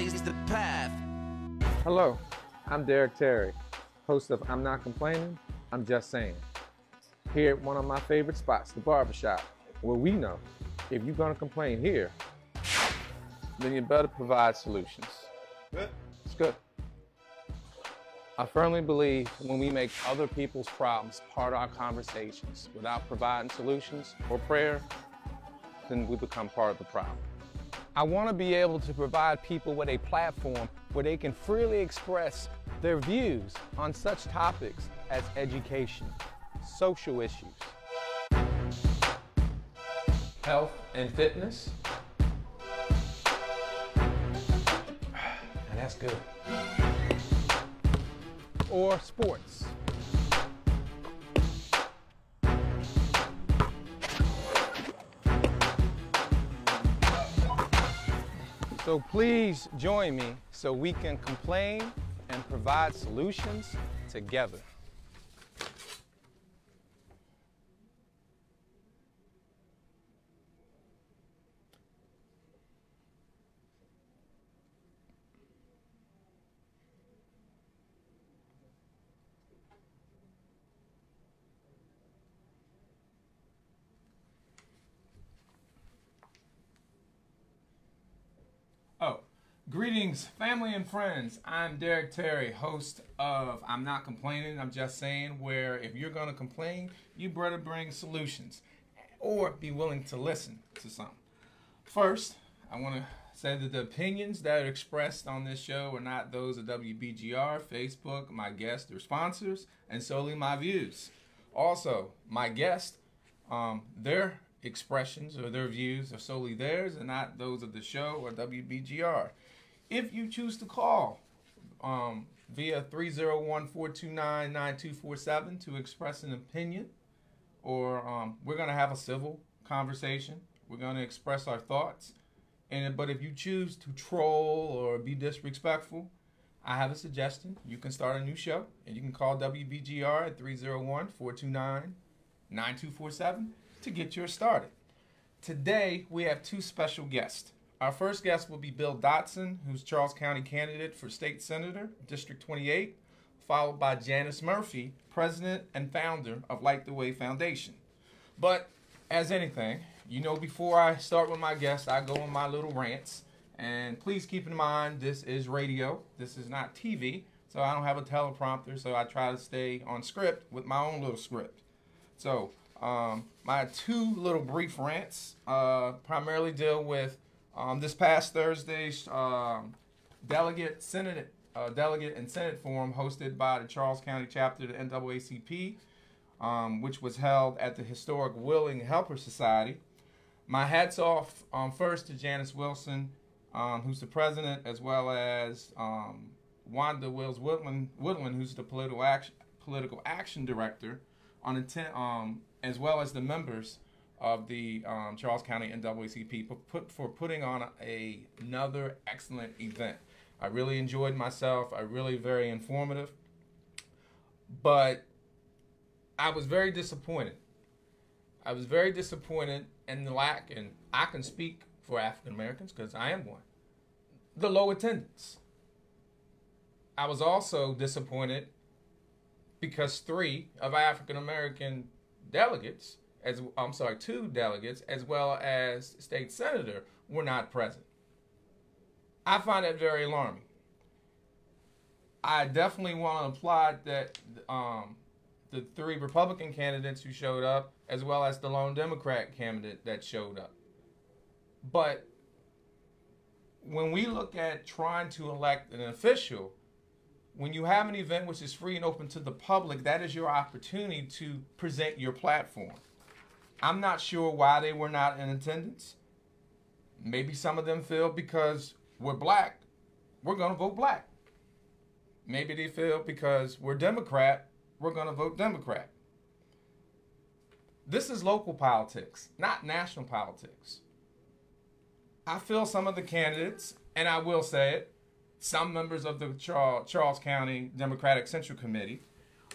blaze the path. Hello, I'm Derrick, host of I'm Not Complaining, I'm Just Saying. Here at one of my favorite spots, the barbershop, where we know if you're gonna complain here, then you better provide solutions. Good. It's good. I firmly believe when we make other people's problems part of our conversations without providing solutions or prayer, then we become part of the problem. I want to be able to provide people with a platform where they can freely express their views on such topics as education, social issues, health and fitness. And that's good. Or sports. So please join me so we can complain and provide solutions together. Greetings, family and friends. I'm Derrick, host of I'm Not Complaining, I'm Just Saying, where if you're going to complain, you better bring solutions or be willing to listen to some. First, I want to say that the opinions that are expressed on this show are not those of WBGR, Facebook, my guests, or sponsors, and solely my views. Also, my guests, their expressions or their views are solely theirs and not those of the show or WBGR. If you choose to call via 301-429-9247 to express an opinion, or we're going to have a civil conversation. We're going to express our thoughts. But if you choose to troll or be disrespectful, I have a suggestion. You can start a new show, and you can call WBGR at 301-429-9247 to get yours started. Today, we have two special guests. Our first guest will be Bill Dotson, who's Charles County candidate for State Senator, District 28, followed by Janice Murphy, president and founder of Light the Way Foundation. But as anything, you know, before I start with my guests, I go on my little rants. And please keep in mind, this is radio. This is not TV, so I don't have a teleprompter, so I try to stay on script with my own little script. So my two little brief rants primarily deal with this past Thursday's Delegate and Senate Forum hosted by the Charles County chapter of the NAACP, which was held at the historic Willing Helper Society. My hat's off first to Janice Wilson, who's the president, as well as Wanda Wills Woodland, who's the political action director, as well as the members of the Charles County NAACP for putting on another excellent event. I really enjoyed myself. Very informative. But I was very disappointed. I was very disappointed in the lack, and I can speak for African Americans because I am one, the low attendance. I was also disappointed because three of our African American delegates, two delegates, as well as state senator, were not present. I find that very alarming. I definitely want to applaud that the three Republican candidates who showed up, as well as the lone Democrat candidate that showed up. But when we look at trying to elect an official, when you have an event which is free and open to the public, that is your opportunity to present your platform. I'm not sure why they were not in attendance. Maybe some of them feel because we're black, we're going to vote black. Maybe they feel because we're Democrat, we're going to vote Democrat. This is local politics, not national politics. I feel some of the candidates, and I will say it, some members of the Charles County Democratic Central Committee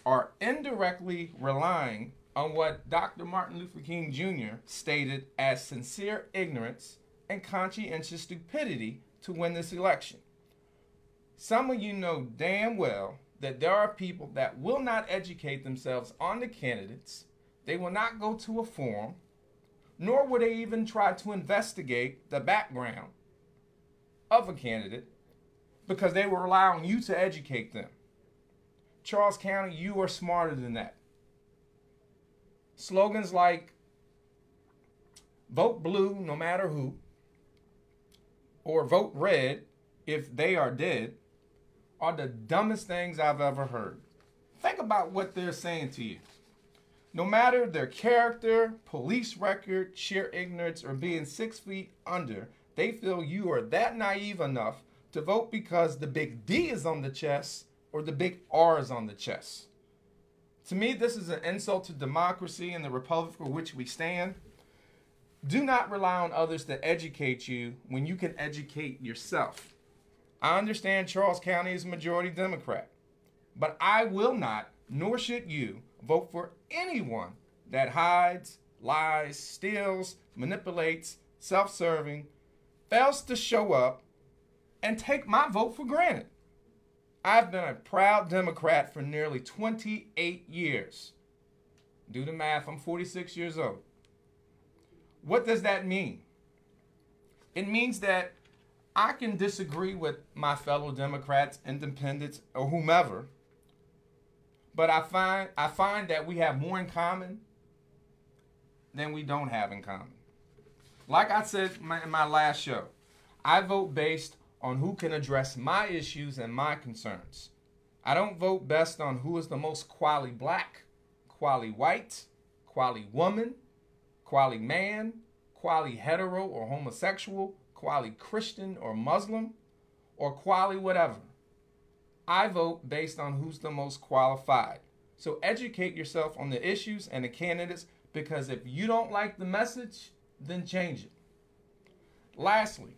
are indirectly relying on what Dr. Martin Luther King Jr. stated as sincere ignorance and conscientious stupidity to win this election. Some of you know damn well that there are people that will not educate themselves on the candidates. They will not go to a forum, nor will they even try to investigate the background of a candidate because they will rely on you to educate them. Charles County, you are smarter than that. Slogans like vote blue no matter who, or vote red if they are dead, are the dumbest things I've ever heard. Think about what they're saying to you. No matter their character, police record, sheer ignorance, or being 6 feet under, they feel you are that naive enough to vote because the big D is on the chest or the big R is on the chest. To me, this is an insult to democracy and the republic for which we stand. Do not rely on others to educate you when you can educate yourself. I understand Charles County is majority Democrat, but I will not, nor should you, vote for anyone that hides, lies, steals, manipulates, self-serving, fails to show up, and take my vote for granted. I've been a proud Democrat for nearly 28 years. Do the math, I'm 46 years old. What does that mean? It means that I can disagree with my fellow Democrats, independents, or whomever, but I find that we have more in common than we don't have in common. Like I said in my last show, I vote based on who can address my issues and my concerns. I don't vote based on who is the most quality black, quality white, quality woman, quality man, quality hetero or homosexual, quality Christian or Muslim, or quality whatever. I vote based on who's the most qualified. So educate yourself on the issues and the candidates, because if you don't like the message, then change it. Lastly,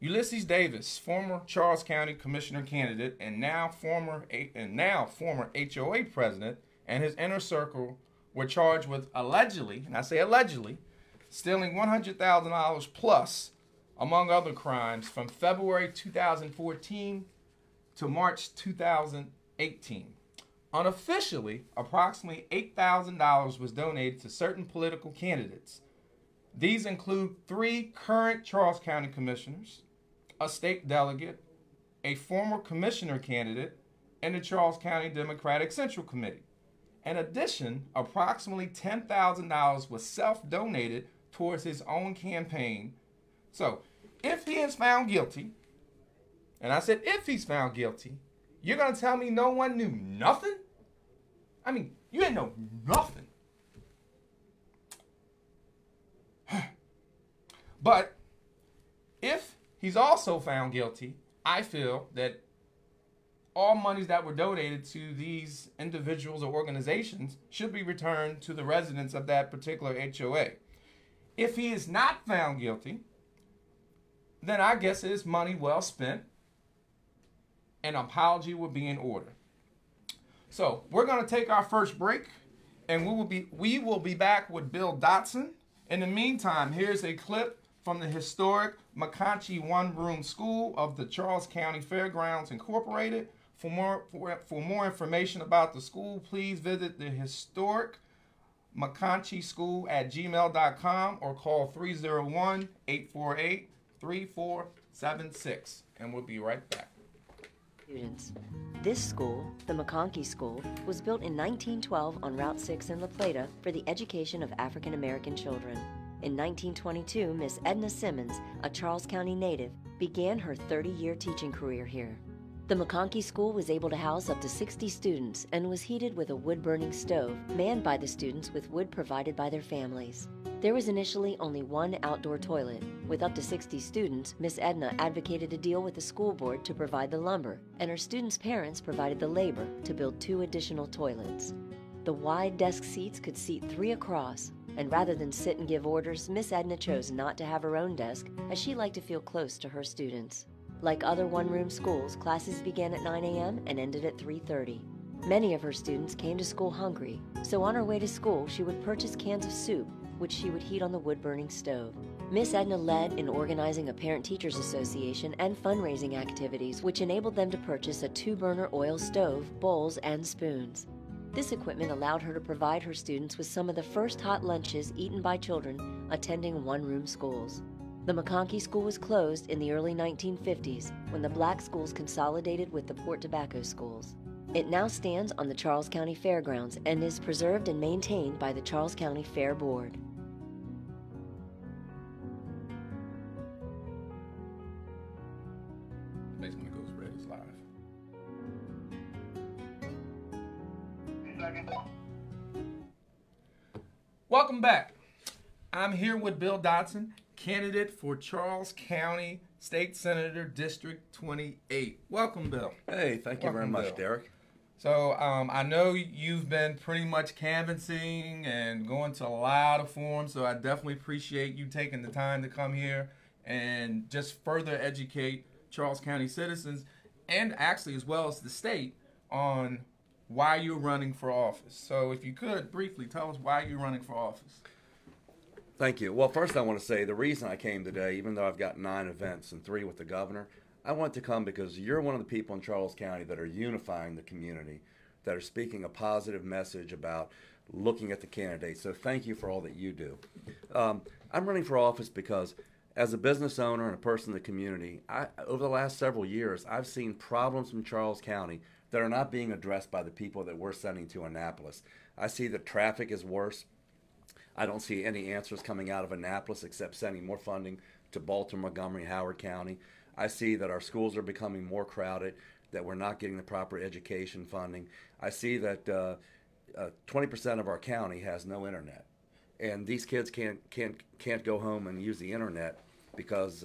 Ulysses Davis, former Charles County Commissioner candidate and now former HOA president, and his inner circle were charged with allegedly, and I say allegedly, stealing $100,000 plus, among other crimes, from February 2014 to March 2018. Unofficially, approximately $8,000 was donated to certain political candidates. These include 3 current Charles County commissioners, a state delegate, a former commissioner candidate, and the Charles County Democratic Central Committee. In addition, approximately $10,000 was self-donated towards his own campaign. So, if he is found guilty, and I said if he's found guilty, you're going to tell me no one knew nothing? I mean, you didn't know nothing. But if he's also found guilty, I feel that all monies that were donated to these individuals or organizations should be returned to the residents of that particular HOA. If he is not found guilty, then I guess it is money well spent. An apology would be in order. So we're going to take our first break, and we will be back with Bill Dotson. In the meantime, here's a clip from the historic McConkey one-room school of the Charles County Fairgrounds Incorporated. For more information about the school, please visit the historic McConkey School at gmail.com or call 301-848-3476. And we'll be right back. Students. This school, the McConkey School, was built in 1912 on Route 6 in La Plata for the education of African American children. In 1922, Miss Edna Simmons, a Charles County native, began her 30-year teaching career here. The McConkey School was able to house up to 60 students and was heated with a wood-burning stove, manned by the students with wood provided by their families. There was initially only one outdoor toilet. With up to 60 students, Miss Edna advocated a deal with the school board to provide the lumber, and her students' parents provided the labor to build 2 additional toilets. The wide desk seats could seat 3 across, and rather than sit and give orders, Miss Edna chose not to have her own desk, as she liked to feel close to her students. Like other one-room schools, classes began at 9 a.m. and ended at 3:30. Many of her students came to school hungry, so on her way to school, she would purchase cans of soup, which she would heat on the wood-burning stove. Miss Edna led in organizing a parent-teachers association and fundraising activities, which enabled them to purchase a 2-burner oil stove, bowls, and spoons. This equipment allowed her to provide her students with some of the first hot lunches eaten by children attending one-room schools. The McConkey School was closed in the early 1950s when the black schools consolidated with the Port Tobacco schools. It now stands on the Charles County Fairgrounds and is preserved and maintained by the Charles County Fair Board. Makes when it goes red, it's live. Welcome back. I'm here with Bill Dotson, candidate for Charles County State Senator District 28. Welcome, Bill. Hey, thank you very much, Derrick. So I know you've been pretty much canvassing and going to a lot of forums, so I definitely appreciate you taking the time to come here and just further educate Charles County citizens, and actually as well as the state, on why you're running for office. So if you could briefly tell us why you're running for office. Thank you. Well, first I want to say the reason I came today, even though I've got 9 events and 3 with the governor, I want to come because you're one of the people in Charles County that are unifying the community, that are speaking a positive message about looking at the candidates. So thank you for all that you do. I'm running for office because as a business owner and a person in the community, over the last several years, I've seen problems in Charles County that are not being addressed by the people that we're sending to Annapolis. I see that traffic is worse. I don't see any answers coming out of Annapolis except sending more funding to Baltimore, Montgomery, Howard County. I see that our schools are becoming more crowded, that we're not getting the proper education funding. I see that 20% of our county has no internet, and these kids can't go home and use the internet because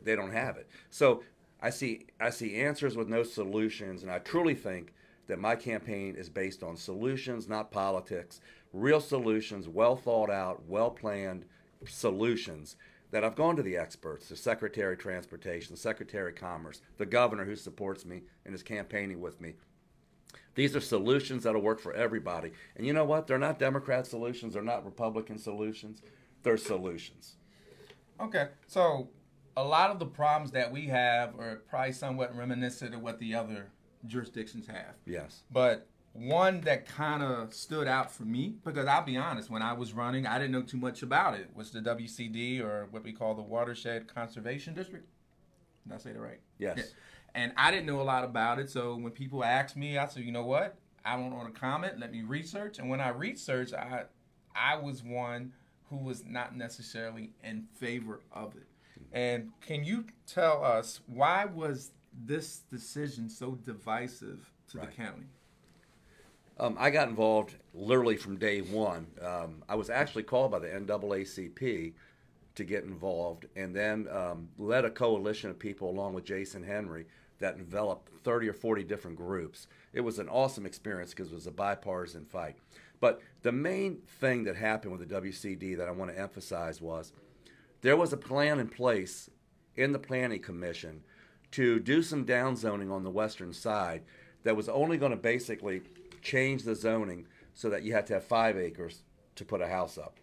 they don't have it. So I see answers with no solutions, and I truly think that my campaign is based on solutions, not politics. Real solutions, well thought out, well planned solutions that I've gone to the experts, the Secretary of Transportation, the Secretary of Commerce, the governor who supports me and is campaigning with me. These are solutions that'll work for everybody. And you know what? They're not Democrat solutions. They're not Republican solutions. They're solutions. Okay, so a lot of the problems that we have are probably somewhat reminiscent of what the other jurisdictions have. Yes. But one that kind of stood out for me, because I'll be honest, when I was running, I didn't know too much about it, was the WCD, or what we call the Watershed Conservation District. Did I say that right? Yes. Yeah. And I didn't know a lot about it, so when people asked me, I said, you know what? I don't want to comment. Let me research. And when I researched, I was one who was not necessarily in favor of it. And can you tell us, why was this decision so divisive to the county? I got involved literally from day one. I was actually called by the NAACP to get involved, and then led a coalition of people along with Jason Henry that enveloped 30 or 40 different groups. It was an awesome experience because it was a bipartisan fight. But the main thing that happened with the WCD that I want to emphasize was there was a plan in place in the Planning Commission to do some downzoning on the western side that was only going to basically change the zoning so that you had to have 5 acres to put a house up.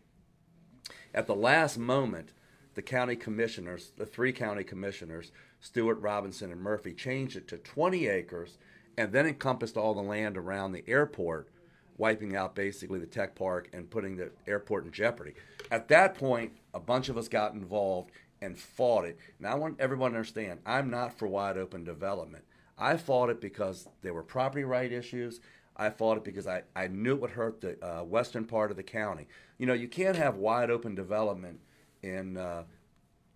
At the last moment, the county commissioners, the 3 county commissioners, Stewart, Robinson, and Murphy, changed it to 20 acres and then encompassed all the land around the airport, wiping out basically the tech park and putting the airport in jeopardy. At that point, a bunch of us got involved and fought it. Now, I want everyone to understand, I'm not for wide open development. I fought it because there were property right issues. I fought it because I knew it would hurt the western part of the county. You know, you can't have wide open development in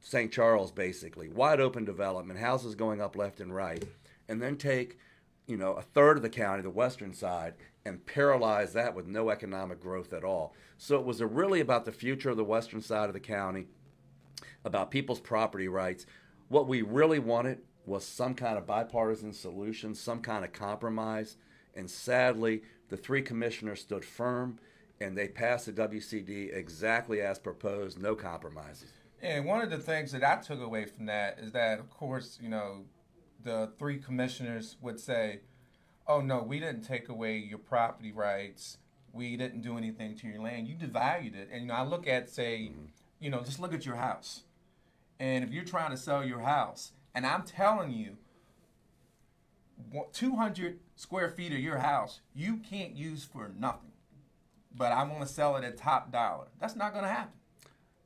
St. Charles, basically. Wide open development, houses going up left and right, and then take, you know, a third of the county, the western side, and paralyze that with no economic growth at all. So it was really about the future of the western side of the county, about people's property rights. What we really wanted was some kind of bipartisan solution, some kind of compromise. And sadly, the 3 commissioners stood firm, and they passed the WCD exactly as proposed, no compromises. And one of the things that I took away from that is that, of course, you know, the 3 commissioners would say, oh, no, we didn't take away your property rights. We didn't do anything to your land. You devalued it. And, you know, I look at, say, you know, just look at your house. And if you're trying to sell your house, and I'm telling you, 200 square feet of your house, you can't use for nothing. But I want to sell it at top dollar. That's not going to happen.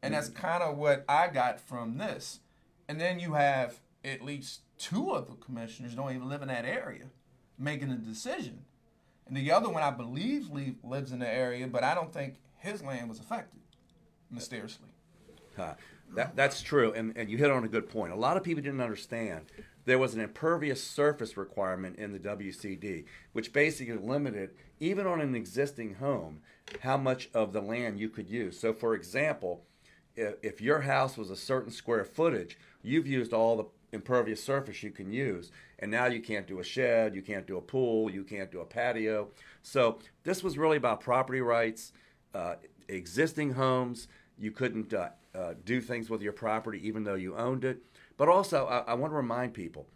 And that's kind of what I got from this. And then you have at least 2 of the commissioners don't even live in that area making a decision. And the other one, I believe, lives in the area, but I don't think his land was affected, mysteriously. That's true, and you hit on a good point. A lot of people didn't understand there was an impervious surface requirement in the WCD, which basically limited, even on an existing home, how much of the land you could use. So, for example, if your house was a certain square footage, you've used all the impervious surface you can use, and now you can't do a shed, you can't do a pool, you can't do a patio. So this was really about property rights, existing homes. You couldn't do things with your property even though you owned it. But also, I want to remind people,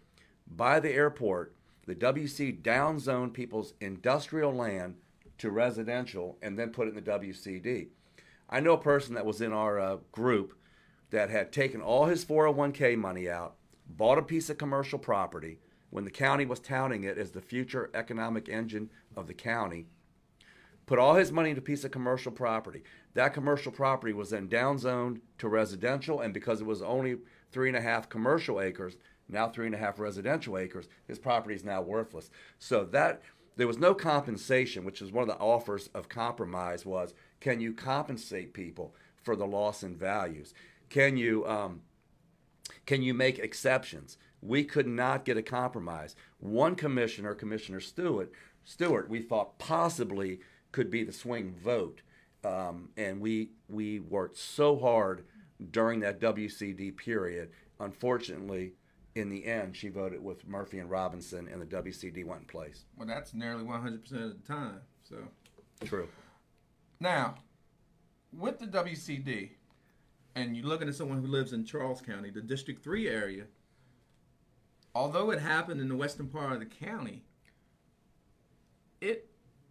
by the airport, the WC downzoned people's industrial land to residential and then put it in the WCD. I know a person that was in our group that had taken all his 401k money out, bought a piece of commercial property when the county was touting it as the future economic engine of the county, put all his money into a piece of commercial property. That commercial property was then downzoned to residential, and because it was only 3.5 commercial acres, now 3.5 residential acres, his property is now worthless. So that there was no compensation, which is one of the offers of compromise was, can you compensate people for the loss in values? Can you make exceptions? We could not get a compromise. One commissioner, Commissioner Stewart, we thought possibly could be the swing vote. And we worked so hard during that WCD period. Unfortunately, in the end, she voted with Murphy and Robinson, and the WCD went in place. Well, that's nearly 100% of the time. So True. Now, with the WCD, and you're looking at someone who lives in Charles County, the District 3 area, although it happened in the western part of the county, it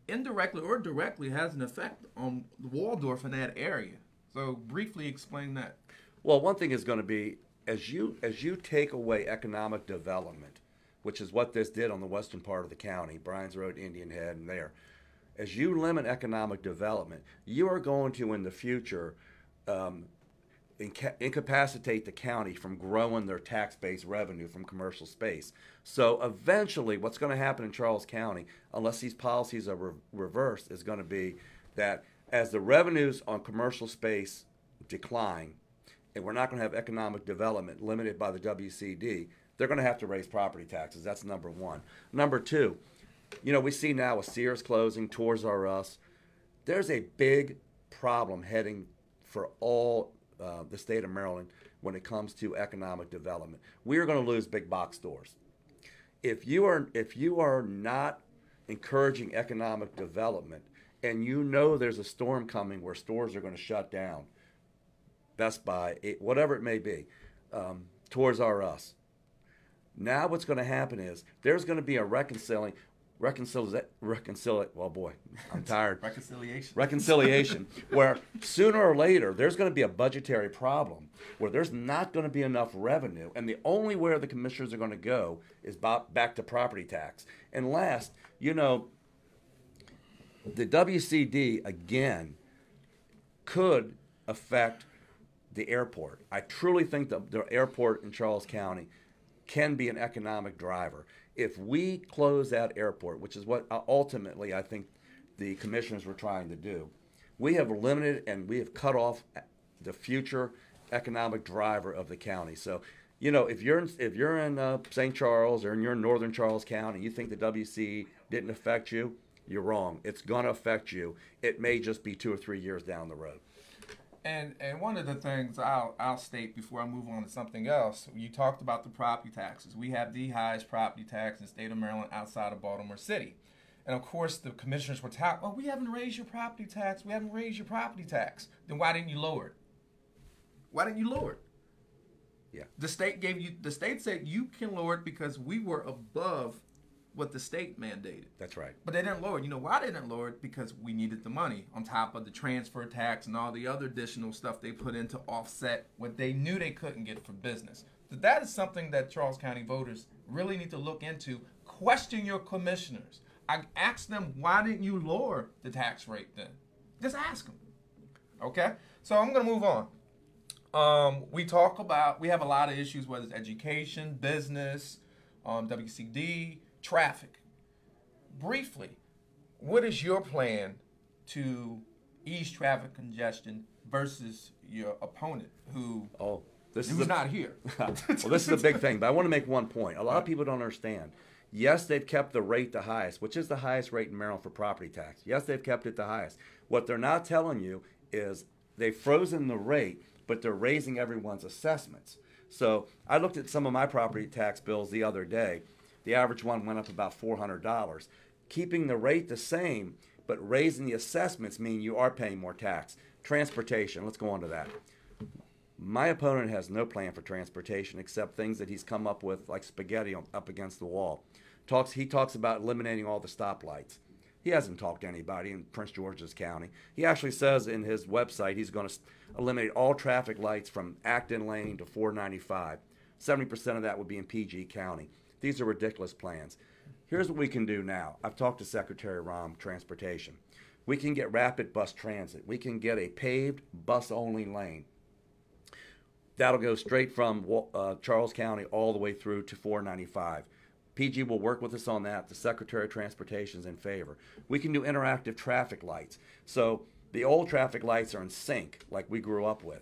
indirectly or directly has an effect on Waldorf in that area. So briefly explain that. Well, one thing is going to be, as you take away economic development, which is what this did on the western part of the county, Bryan's Road, Indian Head, and there, as you limit economic development, you are going to, in the future, incapacitate the county from growing their tax-based revenue from commercial space. So eventually what's going to happen in Charles County, unless these policies are reversed, is going to be that as the revenues on commercial space decline, and we're not going to have economic development limited by the WCD, they're going to have to raise property taxes. That's number one. Number two, we see now with Sears closing, Toys R Us, there's a big problem heading for all the state of Maryland when it comes to economic development. We are going to lose big box stores. If you are not encouraging economic development, and there's a storm coming where stores are going to shut down, Best Buy, whatever it may be, Toys R Us. Now what's going to happen is there's going to be a reconciliation. Well, boy, I'm tired. Reconciliation, where sooner or later there's going to be a budgetary problem where there's not going to be enough revenue, and the only where the commissioners are going to go is back to property tax. And last, the WCD again could affect the airport. I truly think the airport in Charles County can be an economic driver. If we close that airport, which is what ultimately I think the commissioners were trying to do, we have limited and we have cut off the future economic driver of the county. So, if you're in St. Charles or you're in northern Charles County, you think the WC didn't affect you, you're wrong. It's going to affect you. It may just be 2 or 3 years down the road. And one of the things I'll state before I move on to something else, you talked about the property taxes. We have the highest property tax in the state of Maryland outside of Baltimore City. And of course the commissioners were touting, well, we haven't raised your property tax. We haven't raised your property tax. Then why didn't you lower it? Why didn't you lower it? Yeah. The state said you can lower it because we were above what the state mandated. That's right. But they didn't lower it. You know why they didn't lower it? Because we needed the money on top of the transfer tax and all the other additional stuff they put in to offset what they knew they couldn't get for business. So that is something that Charles County voters really need to look into. Question your commissioners. I asked them, why didn't you lower the tax rate then? Just ask them. Okay? So I'm going to move on. We have a lot of issues, whether it's education, business, WCD, traffic. Briefly, what is your plan to ease traffic congestion versus your opponent who's not here? Well, this is a big thing, but I want to make one point. A lot of people don't understand. Yes, they've kept the rate the highest, which is the highest rate in Maryland for property tax. Yes, they've kept it the highest. What they're not telling you is they've frozen the rate, but they're raising everyone's assessments. So I looked at some of my property tax bills the other day. The average one went up about $400. Keeping the rate the same, but raising the assessments mean you are paying more tax. Transportation, let's go on to that. My opponent has no plan for transportation except things that he's come up with like spaghetti up against the wall. He talks about eliminating all the stoplights. He hasn't talked to anybody in Prince George's County. He actually says in his website he's going to eliminate all traffic lights from Acton Lane to 495. 70% of that would be in PG County. These are ridiculous plans. Here's what we can do now. I've talked to Secretary Rahm, Transportation. We can get rapid bus transit. We can get a paved bus-only lane. That'll go straight from Charles County all the way through to 495. PG will work with us on that. The Secretary of Transportation is in favor. We can do interactive traffic lights. So the old traffic lights are in sync, like we grew up with.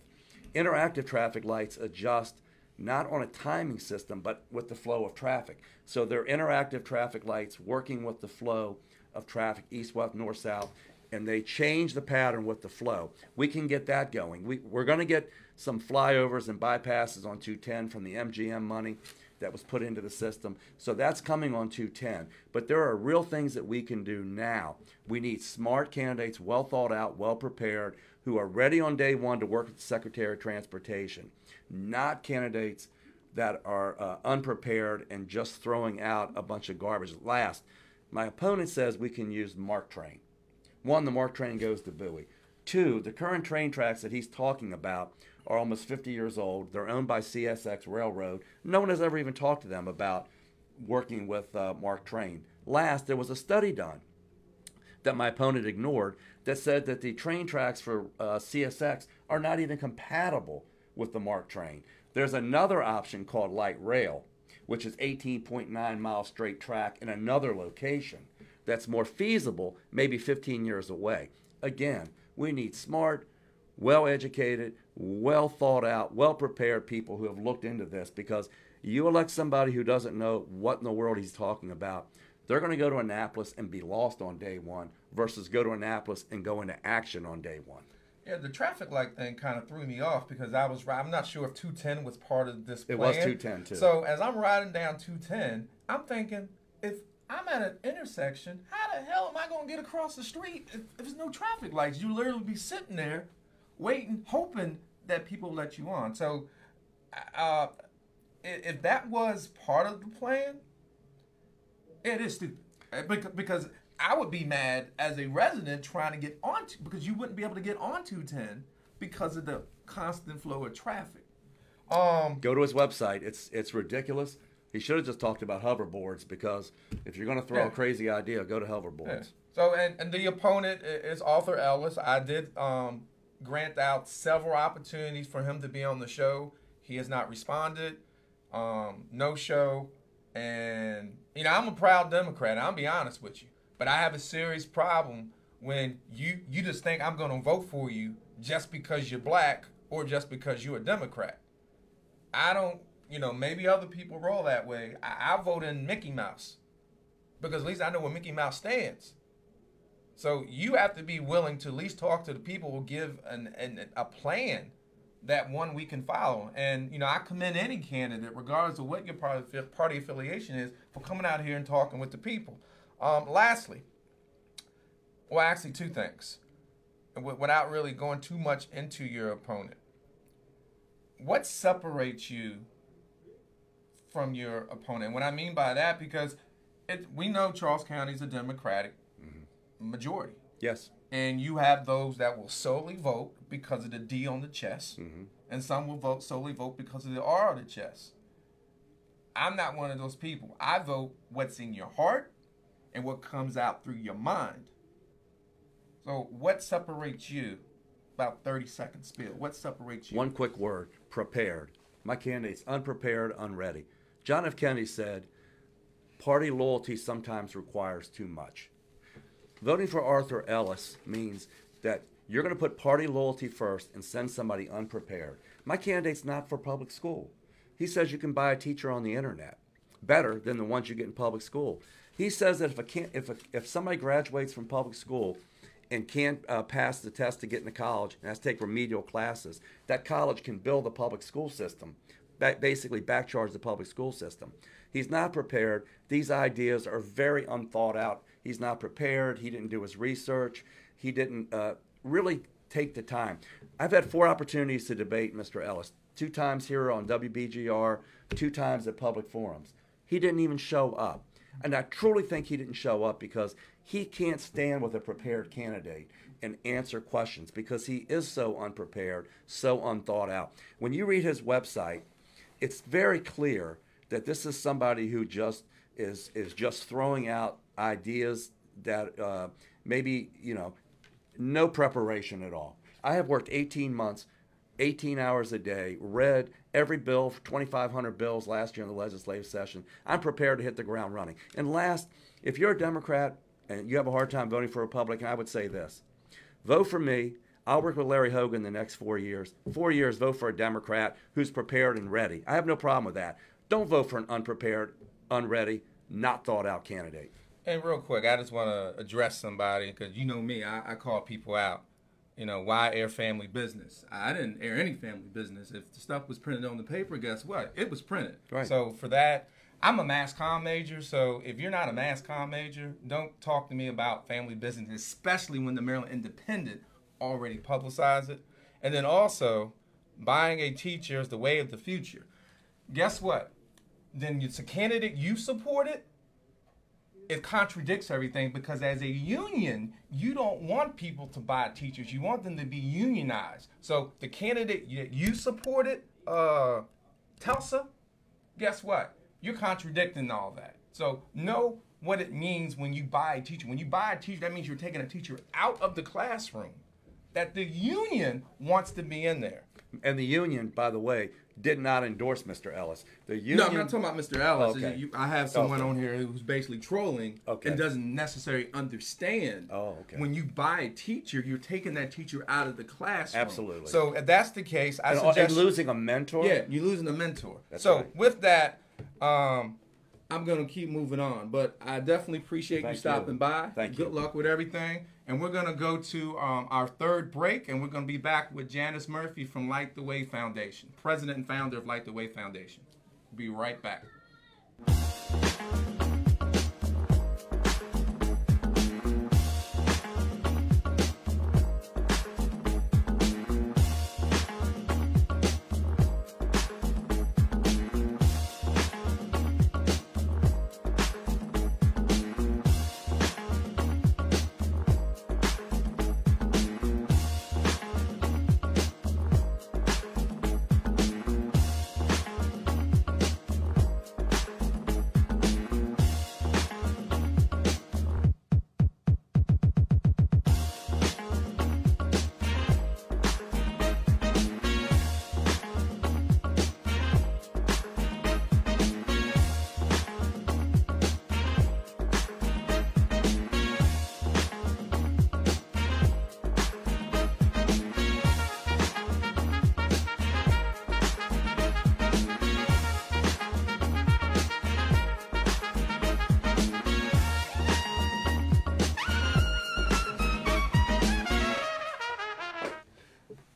Interactive traffic lights adjust not on a timing system, but with the flow of traffic. So they're interactive traffic lights working with the flow of traffic, east, west, north, south, and they change the pattern with the flow. We can get that going. We're going to get some flyovers and bypasses on 210 from the MGM money that was put into the system. So that's coming on 210. But there are real things that we can do now. We need smart candidates, well thought out, well prepared, who are ready on day one to work with the Secretary of Transportation, not candidates that are unprepared and just throwing out a bunch of garbage. Last, my opponent says we can use MARC train. One, the MARC train goes to Bowie. Two, the current train tracks that he's talking about are almost 50 years old. They're owned by CSX Railroad. No one has ever even talked to them about working with MARC train. Last, there was a study done that my opponent ignored that said that the train tracks for CSX are not even compatible with the MARC train. There's another option called light rail, which is 18.9 mile straight track in another location that's more feasible, maybe 15 years away. Again, we need smart, well-educated, well-thought-out, well-prepared people who have looked into this, because you elect somebody who doesn't know what in the world he's talking about, they're going to go to Annapolis and be lost on day one versus go to Annapolis and go into action on day one. Yeah, the traffic light thing kind of threw me off because I'm not sure if 210 was part of this plan. It was 210 too. So as I'm riding down 210, I'm thinking, if I'm at an intersection, how the hell am I going to get across the street if there's no traffic lights? You literally be sitting there waiting, hoping that people let you on. So if that was part of the plan, it is stupid. Because I would be mad as a resident trying to get on, because you wouldn't be able to get on 210 because of the constant flow of traffic. Go to his website. It's ridiculous. He should have just talked about hoverboards, because if you're going to throw a crazy idea, go to hoverboards. Yeah. So, and the opponent is author Ellis. I did grant out several opportunities for him to be on the show. He has not responded. No show. And, I'm a proud Democrat. I'll be honest with you. But I have a serious problem when you just think I'm going to vote for you just because you're black or just because you're a Democrat. I don't, maybe other people roll that way. I vote in Mickey Mouse because at least I know where Mickey Mouse stands. So you have to be willing to at least talk to the people who give a plan that we can follow. And, I commend any candidate, regardless of what your party affiliation is, for coming out here and talking with the people. Lastly, actually two things, without really going too much into your opponent. What separates you from your opponent? What I mean by that, because We know Charles County is a Democratic majority. Yes. And you have those that will solely vote because of the D on the chest, and some will solely vote because of the R on the chest. I'm not one of those people. I vote what's in your heart and what comes out through your mind. So what separates you? About 30-second spiel. What separates you? One quick word: prepared. My candidate's unprepared, unready. John F. Kennedy said, "Party loyalty sometimes requires too much." Voting for Arthur Ellis means that you're going to put party loyalty first and send somebody unprepared. My candidate's not for public school. He says you can buy a teacher on the internet, better than the ones you get in public school. He says that if somebody graduates from public school and can't pass the test to get into college and has to take remedial classes, that college can bill the public school system, basically backcharge the public school system. He's not prepared. These ideas are very unthought out. He's not prepared. He didn't do his research. He didn't really take the time. I've had 4 opportunities to debate Mr. Ellis, 2 times here on WBGR, 2 times at public forums. He didn't even show up. And I truly think he didn't show up because he can't stand with a prepared candidate and answer questions because he is so unprepared, so unthought out. When you read his website, it's very clear that this is somebody who just is just throwing out ideas that maybe, no preparation at all. I have worked 18 months, 18 hours a day, read every bill, 2,500 bills last year in the legislative session. I'm prepared to hit the ground running. And last, if you're a Democrat and you have a hard time voting for a Republican, I would say this: vote for me. I'll work with Larry Hogan the next 4 years. 4 years, vote for a Democrat who's prepared and ready. I have no problem with that. Don't vote for an unprepared, unready, not thought out candidate. And real quick, I just want to address somebody because you know me, I call people out. Why air family business? I didn't air any family business. If the stuff was printed on the paper, guess what? It was printed. Right. So for that, I'm a mass comm major. So if you're not a mass comm major, don't talk to me about family business, especially when the Maryland Independent already publicized it. And then also, buying a teacher is the way of the future. Guess what? Then it's a candidate you supported. It contradicts everything because as a union, you don't want people to buy teachers. You want them to be unionized. So the candidate you supported, Tulsa, guess what? You're contradicting all that. So know what it means when you buy a teacher. When you buy a teacher, that means you're taking a teacher out of the classroom. That the union wants to be in there. And the union, by the way, did not endorse Mr. Ellis. The union. No, I'm not talking about Mr. Ellis. Okay. I have someone on here who's basically trolling and doesn't necessarily understand. When you buy a teacher, you're taking that teacher out of the classroom. Absolutely. So if that's the case, I suggest... And losing a mentor? Yeah, you're losing a mentor. That's so right. With that, I'm going to keep moving on. But I definitely appreciate you stopping by. Thank you. Good luck with everything. And we're going to go to our 3rd break, and we're going to be back with Janice Murphy from Light the Way Foundation, president and founder of Light the Way Foundation. Be right back.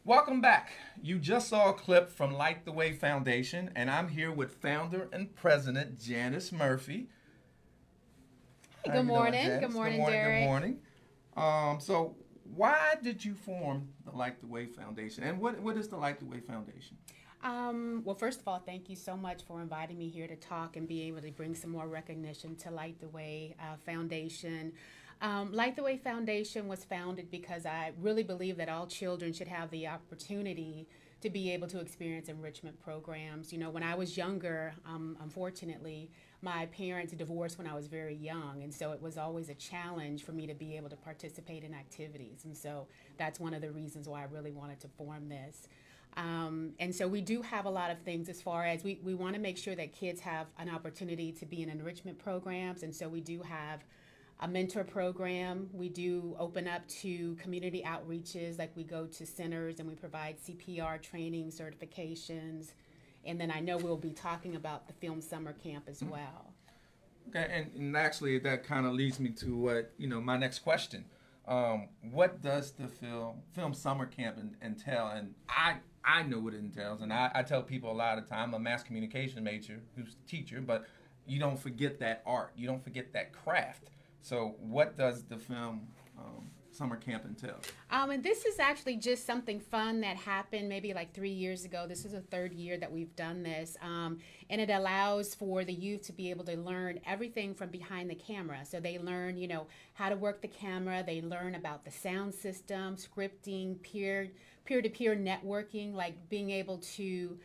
Welcome back. You just saw a clip from Light the Way Foundation, and I'm here with founder and president Janice Murphy. Good morning. Good morning, Derrick. Good morning. So why did you form the Light the Way Foundation, and what is the Light the Way Foundation? Well, first of all, thank you so much for inviting me here to talk and be able to bring some more recognition to Light the Way Foundation. Light the Way Foundation was founded because I really believe that all children should have the opportunity to be able to experience enrichment programs. You know, when I was younger, unfortunately, my parents divorced when I was very young, and so it was always a challenge for me to be able to participate in activities. And so that's one of the reasons why I really wanted to form this. And so we do have a lot of things as far as we want to make sure that kids have an opportunity to be in enrichment programs. And so we do have a mentor program. We do open up to community outreaches, like we go to centers and we provide CPR training, certifications. And then I know we'll be talking about the film summer camp as well. Okay, and actually that kind of leads me to what, my next question. What does the film summer camp entail? And I know what it entails, and I tell people a lot of time, I'm a mass communication major who's a teacher, but you don't forget that art. You don't forget that craft. So what does the film summer camp entail? And this is actually just something fun that happened maybe like 3 years ago. This is the third year that we've done this. And it allows for the youth to be able to learn everything from behind the camera. So they learn, how to work the camera. They learn about the sound system, scripting, peer-to-peer networking, like being able to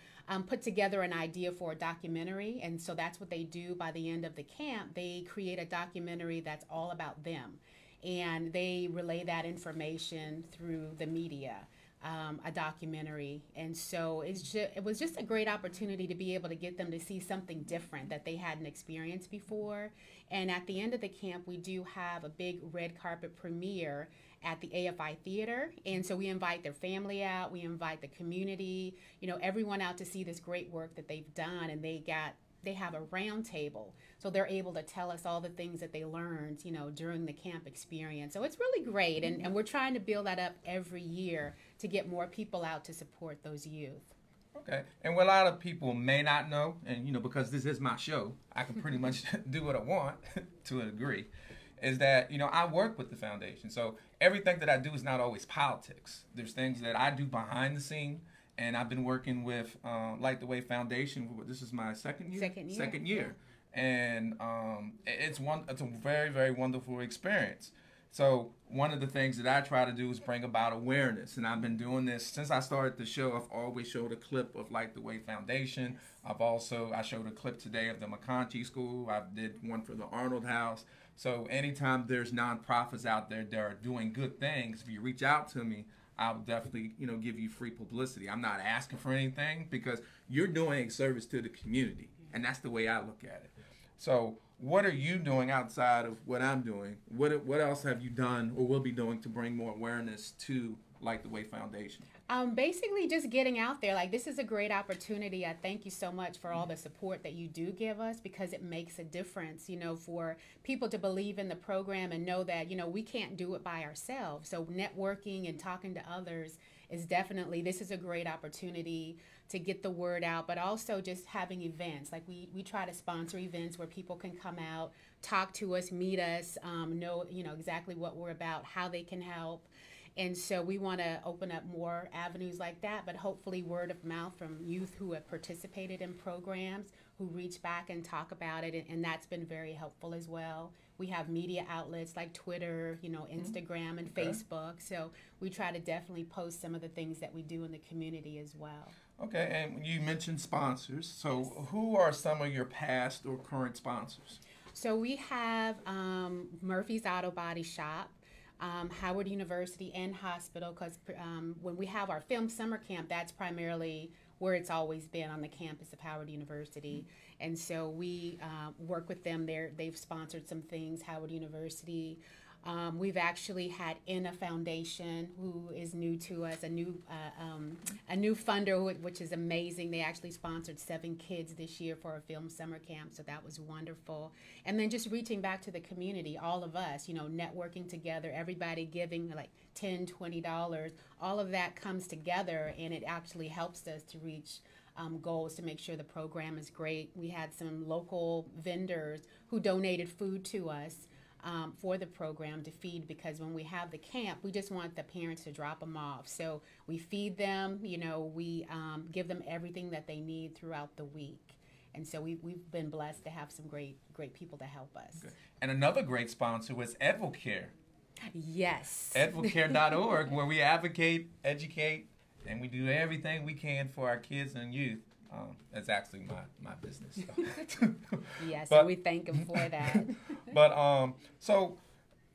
put together an idea for a documentary. And so that's what they do by the end of the camp. They create a documentary that's all about them. And they relay that information through the media, a documentary. And so it was just a great opportunity to be able to get them to see something different that they hadn't experienced before. And at the end of the camp, we do have a big red carpet premiere at the AFI Theater. And so we invite their family out, we invite the community, everyone out to see this great work that they've done. And they have a round table. So they're able to tell us all the things that they learned, during the camp experience. So it's really great. And we're trying to build that up every year to get more people out to support those youth. Okay. And what a lot of people may not know, and, because this is my show, I can pretty much do what I want to a degree, is that, I work with the foundation. So everything that I do is not always politics. There's things that I do behind the scene. And I've been working with Light the Way Foundation. This is my second year. Second year. Yeah. And it's a very, very wonderful experience. So one of the things that I try to do is bring about awareness. And I've been doing this since I started the show. I've always showed a clip of Light the Way Foundation. I showed a clip today of the McConkey School. I did one for the Arnold House. So anytime there's nonprofits out there that are doing good things, if you reach out to me, I'll definitely, give you free publicity. I'm not asking for anything because you're doing a service to the community, and that's the way I look at it. So what are you doing outside of what I'm doing? What else have you done or will be doing to bring more awareness to Light the Way Foundation? Basically just getting out there. Like, this is a great opportunity. I thank you so much for all the support that you do give us, because it makes a difference, for people to believe in the program and know that, we can't do it by ourselves. So networking and talking to others is definitely, this is a great opportunity to get the word out, but also just having events. Like we try to sponsor events where people can come out, talk to us, meet us, know exactly what we're about, how they can help. And so we want to open up more avenues like that, but hopefully word of mouth from youth who have participated in programs, who reach back and talk about it, and that's been very helpful as well. We have media outlets like Twitter, Instagram and Facebook, so we try to definitely post some of the things that we do in the community as well. Okay, and you mentioned sponsors, so yes. Who are some of your past or current sponsors? So we have Murphy's Auto Body Shop, Howard University and Hospital, because when we have our film summer camp, that's primarily where it's always been, on the campus of Howard University. And so we work with them there. They've sponsored some things, Howard University. We've actually had Inna Foundation, who is new to us, a new funder, which is amazing. They actually sponsored 7 kids this year for a film summer camp, so that was wonderful. And then just reaching back to the community, all of us, networking together, everybody giving like $10, $20, all of that comes together, and it actually helps us to reach goals to make sure the program is great. We had some local vendors who donated food to us. for the program to feed, because when we have the camp, we just want the parents to drop them off. So we feed them, we give them everything that they need throughout the week. And so we've been blessed to have some great people to help us. Okay. And another great sponsor was Advocare. Yes. Advocare.org, where we advocate, educate, and we do everything we can for our kids and youth. That's actually my business. Yes, but, and we thank him for that. But so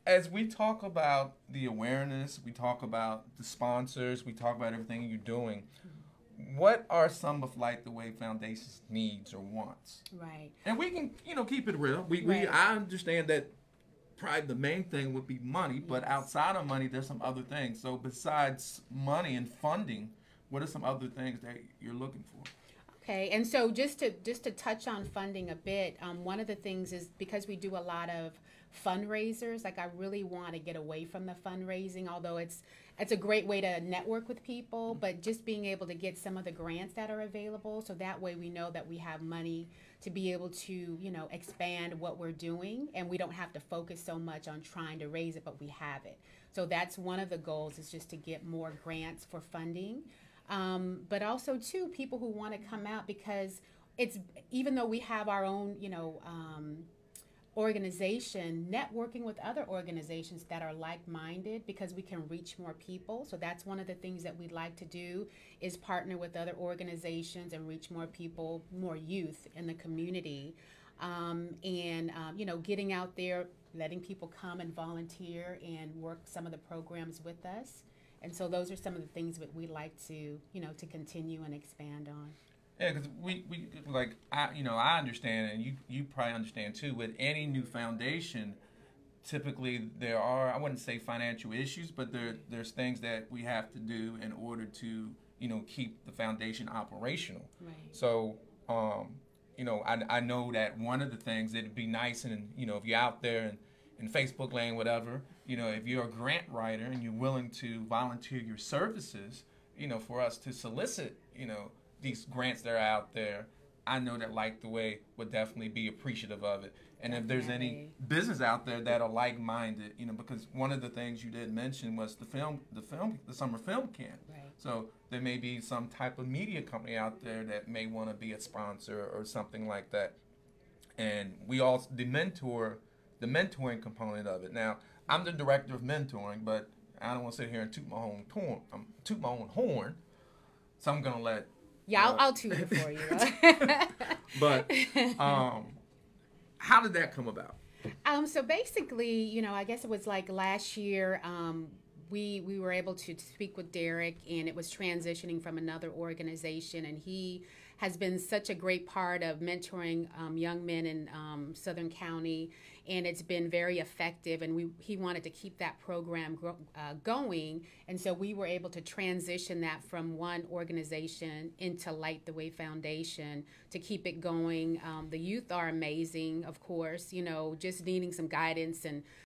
as we talk about the awareness, we talk about the sponsors, we talk about everything you're doing, what are some of Light the Way Foundation's needs or wants? Right. And we can, keep it real. Right. I understand that probably the main thing would be money, but outside of money, there's some other things. So besides money and funding, what are some other things that you're looking for? Okay, and so just to touch on funding a bit, one of the things is, because we do a lot of fundraisers, like I really want to get away from the fundraising, although it's a great way to network with people, but just being able to get some of the grants that are available, so that way we know that we have money to be able to, expand what we're doing, and we don't have to focus so much on trying to raise it, but we have it. So that's one of the goals, is just to get more grants for funding. But also, too, people who want to come out, because even though we have our own, organization, networking with other organizations that are like-minded, because we can reach more people. So that's one of the things that we'd like to do, is partner with other organizations and reach more people, more youth in the community. Getting out there, letting people come and volunteer and work some of the programs with us. And so those are some of the things that we like to, to continue and expand on. Yeah, because I understand, and you probably understand too, with any new foundation, typically there are, I wouldn't say financial issues, but there's things that we have to do in order to, keep the foundation operational. Right. So, I know that one of the things, it'd be nice, and, if you're out there in Facebook land, whatever, if you're a grant writer and you're willing to volunteer your services, for us to solicit, these grants that are out there, I know that Like the Way would definitely be appreciative of it. And if there's any business out there that are like-minded, because one of the things you did mention was the summer film camp. Right. So there may be some type of media company out there that may want to be a sponsor or something like that. And we also, the mentoring component of it. Now, I'm the director of mentoring, but I don't want to sit here and toot my own horn. So I'm gonna let. Yeah, I'll toot it for you. But how did that come about? So basically, I guess it was like last year. We were able to speak with Derrick, and it was transitioning from another organization, and he has been such a great part of mentoring young men in Southern County, and it's been very effective, and he wanted to keep that program going, and so we were able to transition that from one organization into Light the Way Foundation to keep it going. The youth are amazing, of course, just needing some guidance and